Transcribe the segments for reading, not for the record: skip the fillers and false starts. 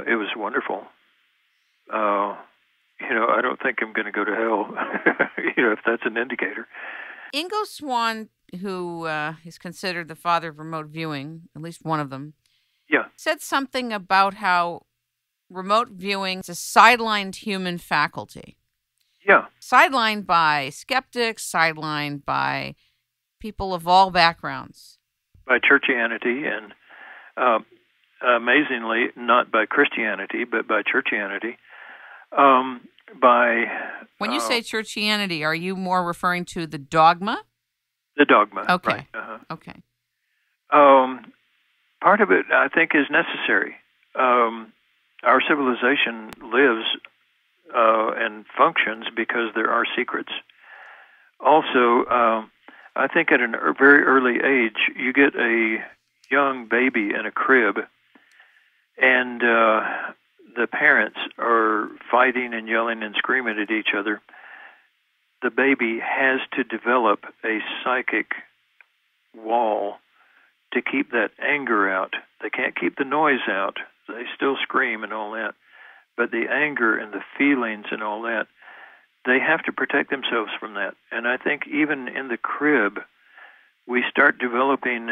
it was wonderful. I don't think I'm going to go to hell, if that's an indicator. Ingo Swann, who is considered the father of remote viewing, at least one of them, said something about how remote viewing is a sidelined human faculty. Yeah. Sidelined by skeptics, sidelined by people of all backgrounds. By churchianity, and amazingly, not by Christianity, but by churchianity. When you say churchianity, are you more referring to the dogma? The dogma. Okay. Right. Okay. Part of it, I think, is necessary. Our civilization lives and functions because there are secrets. Also, I think at a very early age, you get a young baby in a crib, and the parents are fighting and yelling and screaming at each other. The baby has to develop a psychic wall to keep that anger out. They can't keep the noise out. They still scream and all that. But the anger and the feelings and all that, they have to protect themselves from that. And I think even in the crib, we start developing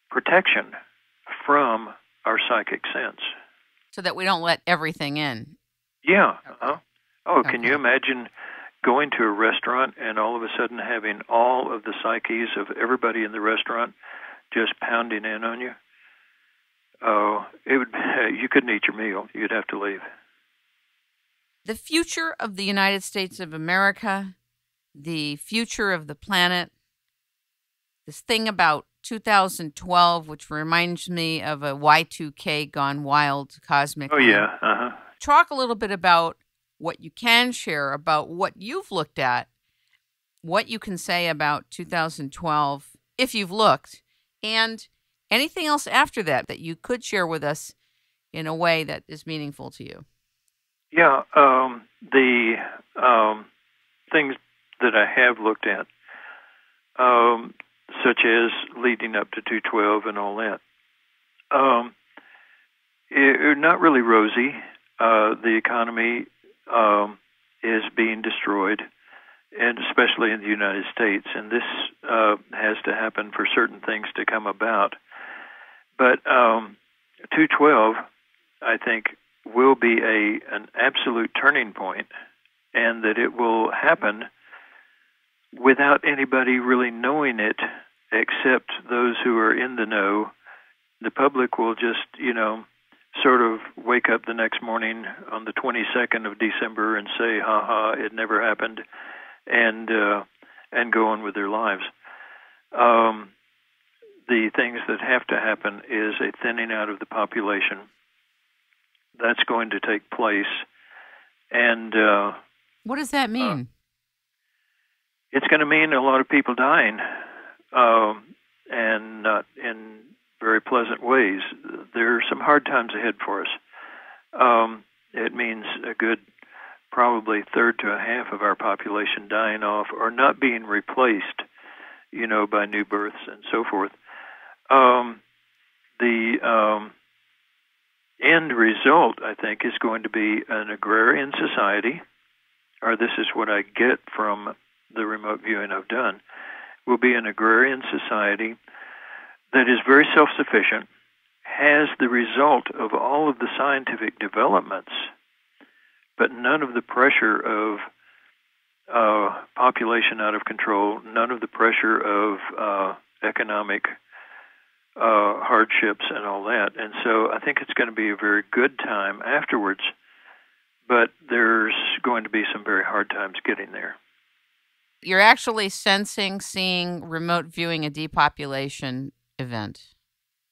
protection from our psychic sense. So that we don't let everything in. Yeah. Can you imagine going to a restaurant and all of a sudden having all of the psyches of everybody in the restaurant just pounding in on you? You couldn't eat your meal. You'd have to leave. The future of the United States of America, the future of the planet, this thing about 2012, which reminds me of a Y2K gone wild cosmic. Talk a little bit about what you can share about what you've looked at, what you can say about 2012, if you've looked, and anything else after that that you could share with us in a way that is meaningful to you. Yeah, the things that I have looked at, such as leading up to 212 and all that, are not really rosy. The economy is being destroyed, and especially in the United States, and this has to happen for certain things to come about. But 212, I think, will be an absolute turning point, and that it will happen without anybody really knowing it, except those who are in the know. The public will just, sort of wake up the next morning on the 22nd of December and say, "Ha ha, it never happened," and go on with their lives. The things that have to happen is a thinning out of the population. That's going to take place, and what does that mean? It's going to mean a lot of people dying, and not in very pleasant ways. There are some hard times ahead for us. It means a good, probably third to a half of our population dying off or not being replaced, by new births and so forth. The end result, I think, is going to be an agrarian society, or this is what I get from the remote viewing I've done, will be an agrarian society that is very self-sufficient, has the result of all of the scientific developments, but none of the pressure of population out of control, none of the pressure of economic hardships and all that. And so I think it's going to be a very good time afterwards, but there's going to be some very hard times getting there. You're actually seeing remote viewing a depopulation event.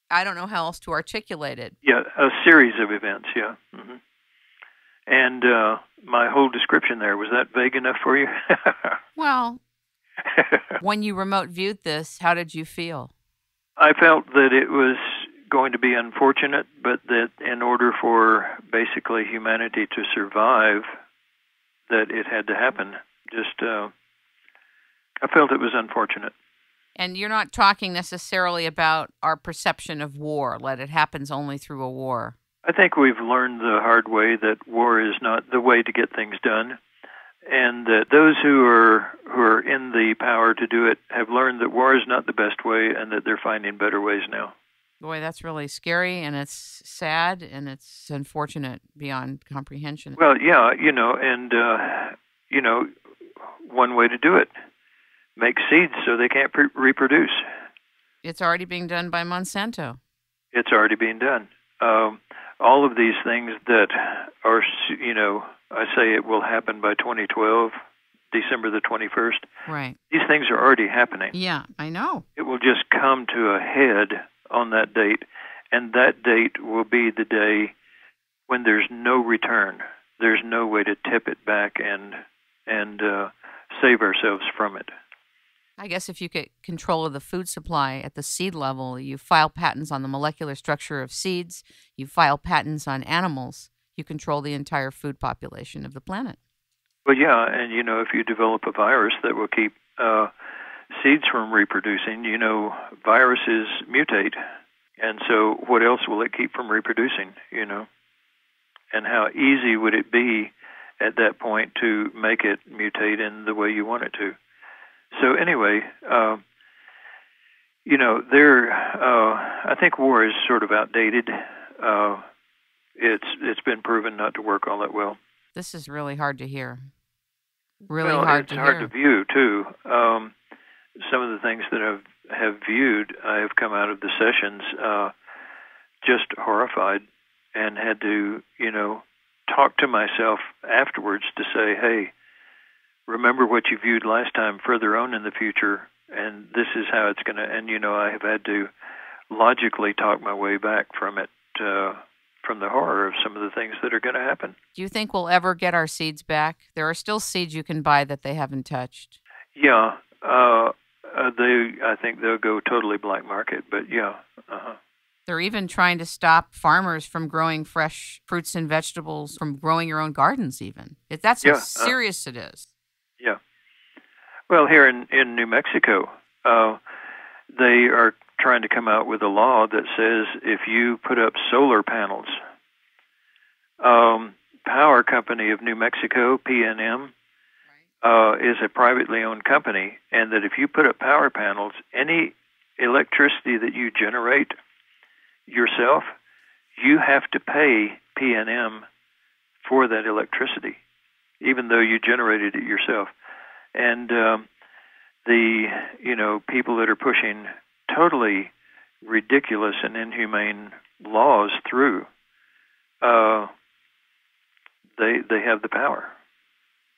I don't know how else to articulate it. Yeah, a series of events, yeah. Mm-hmm. And my whole description there, was that vague enough for you? Well, when you remote viewed this, how did you feel? I felt that it was going to be unfortunate, but that in order for basically humanity to survive, that it had to happen. I felt it was unfortunate. And you're not talking necessarily about our perception of war, that it happens only through a war. I think we've learned the hard way that war is not the way to get things done, and that those who are in the power to do it have learned that war is not the best way, and that they're finding better ways now. Boy, that's really scary, and it's sad, and it's unfortunate beyond comprehension. Well, yeah, one way to do it, make seeds so they can't reproduce. It's already being done by Monsanto. It's already being done. All of these things that are, I say it will happen by 2012, December the 21st. Right. These things are already happening. Yeah, I know. It will just come to a head on that date, and that date will be the day when there's no return. There's no way to tip it back and save ourselves from it. I guess if you get control of the food supply at the seed level, you file patents on the molecular structure of seeds, you file patents on animals, you control the entire food population of the planet. Well, yeah, and if you develop a virus that will keep seeds from reproducing, viruses mutate, and so what else will it keep from reproducing, And how easy would it be at that point to make it mutate in the way you want it to? So anyway, I think war is sort of outdated. It's been proven not to work all that well. This is really hard to hear. Really hard to hear. It's hard to view too. Some of the things that I have viewed, I have come out of the sessions just horrified, and had to, talk to myself afterwards to say, hey, remember what you viewed last time further on in the future, and this is how it's going to, and I have had to logically talk my way back from it, from the horror of some of the things that are going to happen. Do you think we'll ever get our seeds back? There are still seeds you can buy that they haven't touched. Yeah, I think they'll go totally black market, but yeah. They're even trying to stop farmers from growing fresh fruits and vegetables, from growing your own gardens even. That's how serious it is. Yeah. Well, here in New Mexico, they are trying to come out with a law that says if you put up solar panels, Power Company of New Mexico, PNM, is a privately owned company, and that if you put up power panels, any electricity that you generate yourself, you have to pay PNM for that electricity, even though you generated it yourself. And the people that are pushing totally ridiculous and inhumane laws through, they have the power.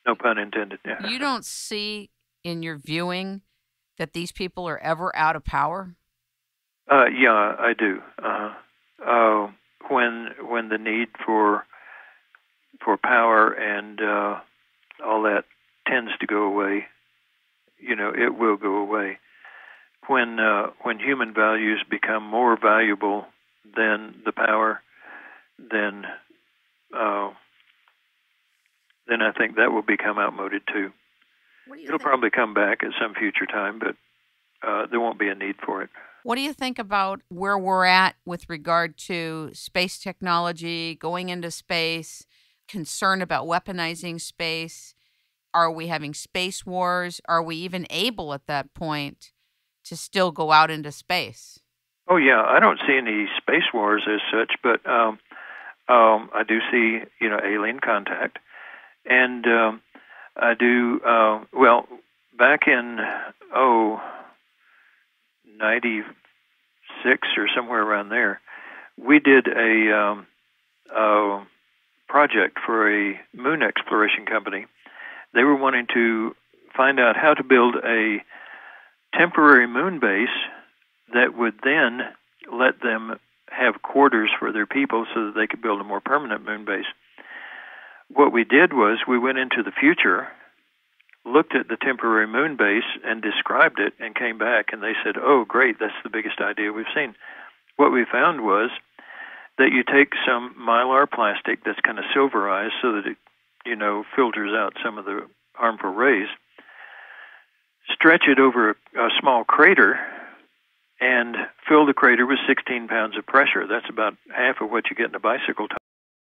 No pun intended. Yeah. You don't see in your viewing that these people are ever out of power? Yeah, I do. When the need for power and all that tends to go away, it will go away. When human values become more valuable than the power, then I think that will become outmoded too. It'll probably come back at some future time, but there won't be a need for it. What do you think about where we're at with regard to space technology, going into space, concern about weaponizing space? Are we having space wars? Are we even able at that point to still go out into space? Oh, yeah. I don't see any space wars as such, but I do see, alien contact. And I do, back in, 96 or somewhere around there, we did a project for a moon exploration company. They were wanting to find out how to build a temporary moon base that would then let them have quarters for their people so that they could build a more permanent moon base. What we did was we went into the future, looked at the temporary moon base and described it, and came back and they said, oh, great, that's the biggest idea we've seen. What we found was that you take some mylar plastic that's kind of silverized so that it, filters out some of the harmful rays, stretch it over a small crater, and fill the crater with 16 pounds of pressure. That's about half of what you get in a bicycle tire.